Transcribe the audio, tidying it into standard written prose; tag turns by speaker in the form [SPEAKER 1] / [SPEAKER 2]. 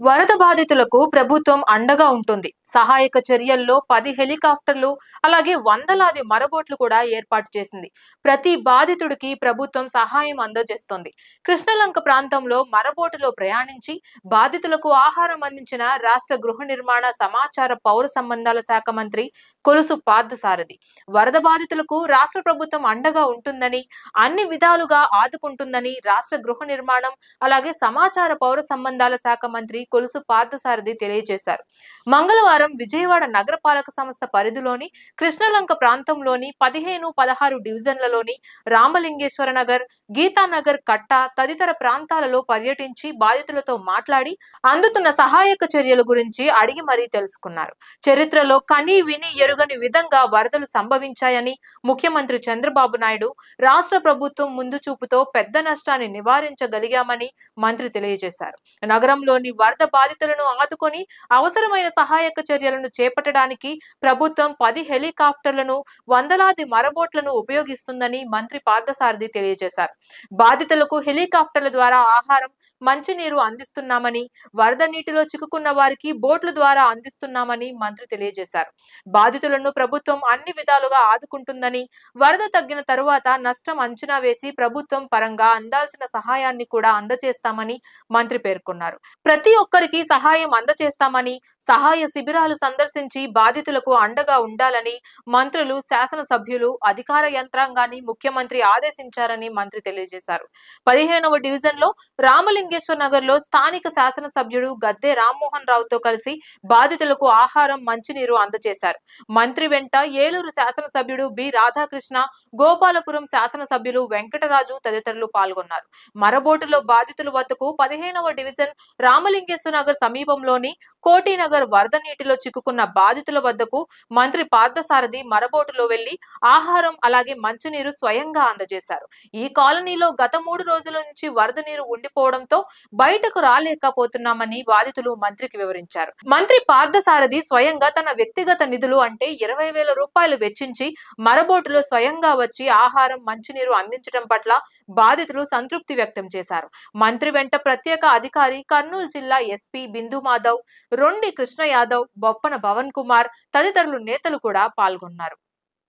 [SPEAKER 1] వరద బాధితులకు ప్రభుత్వం అండగా ఉంటుంది. సహాయక చర్యల్లో 10 హెలికాప్టర్లు అలాగే వందలాది మరబోట్లు కూడా ఏర్పాటు చేసింది. ప్రతి బాధితుడికి ప్రభుత్వం సహాయం అందజేస్తోంది. కృష్ణలంక ప్రాంతంలో మరబోటులో ప్రయాణించి బాధితులకు ఆహారం అందించిన రాష్ట్ర గృహ నిర్మాణ సమాచార పౌర సంబంధాల శాఖ మంత్రి కొలుసు పార్థసారథి వరద బాధితులకు రాష్ట్ర ప్రభుత్వం అండగా ఉంటుందని, అన్ని విధాలుగా ఆదుకుంటుందని రాష్ట్ర గృహ నిర్మాణం అలాగే సమాచార పౌర సంబంధాల శాఖ మంత్రి కొలుసు పార్థసారథి తెలియజేశారు. మంగళవారం విజయవాడ నగరపాలక సంస్థ పరిధిలోని కృష్ణలంక ప్రాంతంలోని 15, 16 డివిజన్లలోని రామలింగేశ్వర నగర్, గీతానగర్, కట్ట తదితర ప్రాంతాలలో పర్యటించి బాధితులతో మాట్లాడి అందుతున్న సహాయక చర్యల గురించి అడిగి మరీ తెలుసుకున్నారు. చరిత్రలో కని విని ఎరుగని విధంగా వరదలు సంభవించాయని ముఖ్యమంత్రి చంద్రబాబు నాయుడు రాష్ట్ర ప్రభుత్వం ముందు చూపుతో పెద్ద నష్టాన్ని నివారించగలిగామని మంత్రి తెలియజేశారు. నగరంలోని వరద బాధితులను ఆదుకొని అవసరమైన సహాయక చర్యలను చేపట్టడానికి ప్రభుత్వం 10 హెలికాప్టర్లను, వందలాది మరబోట్లను ఉపయోగిస్తుందని మంత్రి పార్థసారథి తెలియజేశారు. బాధితులకు హెలికాప్టర్ల ద్వారా ఆహారం, మంచినీరు అందిస్తున్నామని, వరద నీటిలో చిక్కుకున్న వారికి బోట్ల ద్వారా అందిస్తున్నామని మంత్రి తెలియజేశారు. బాధితులను ప్రభుత్వం అన్ని విధాలుగా ఆదుకుంటుందని, వరద తగ్గిన తరువాత నష్టం అంచనా వేసి ప్రభుత్వం పరంగా అందాల్సిన సహాయాన్ని కూడా అందజేస్తామని మంత్రి పేర్కొన్నారు. ప్రతి ఒక్కరికి సహాయం అందజేస్తామని, సహాయ శిబిరాలు సందర్శించి బాధితులకు అండగా ఉండాలని మంత్రులు, శాసనసభ్యులు, అధికార యంత్రాంగాన్ని ముఖ్యమంత్రి ఆదేశించారని మంత్రి తెలియజేశారు. 15వ డివిజన్లో రామలింగేశ్వర నగర్ లో స్థానిక శాసనసభ్యుడు గద్దె రామ్మోహన్ రావుతో కలిసి బాధితులకు ఆహారం, మంచినీరు అందజేశారు. మంత్రి వెంట ఏలూరు శాసనసభ్యుడు బి రాధాకృష్ణ, గోపాలపురం శాసనసభ్యులు వెంకటరాజు తదితరులు పాల్గొన్నారు. మరబోటులో బాధితుల వద్దకు 15వ డివిజన్ రామలింగేశ్వర నగర్ సమీపంలోని కోటినగర్ వరద నీటిలో చిక్కుకున్న బాధితుల వద్దకు మంత్రి పార్థసారథి మరబోటులో వెళ్లి ఆహారం అలాగే మంచినీరు స్వయంగా అందజేశారు. ఈ కాలనీలో గత 3 రోజుల నుంచి వరద నీరు ఉండిపోవడంతో బయటకు రాలేకపోతున్నామని బాధితులు మంత్రికి వివరించారు. మంత్రి పార్థసారథి స్వయంగా తన వ్యక్తిగత నిధులు అంటే 20,000 రూపాయలు వెచ్చించి మరబోటులో స్వయంగా వచ్చి ఆహారం, మంచినీరు అందించడం పట్ల బాధితులు సంతృప్తి వ్యక్తం చేశారు. మంత్రి వెంట ప్రత్యేక అధికారి, కర్నూలు జిల్లా ఎస్పీ బిందు మాధవ్, రొండి కృష్ణ యాదవ్, బొప్పన పవన్ కుమార్ తదితరులు నేతలు కూడా పాల్గొన్నారు.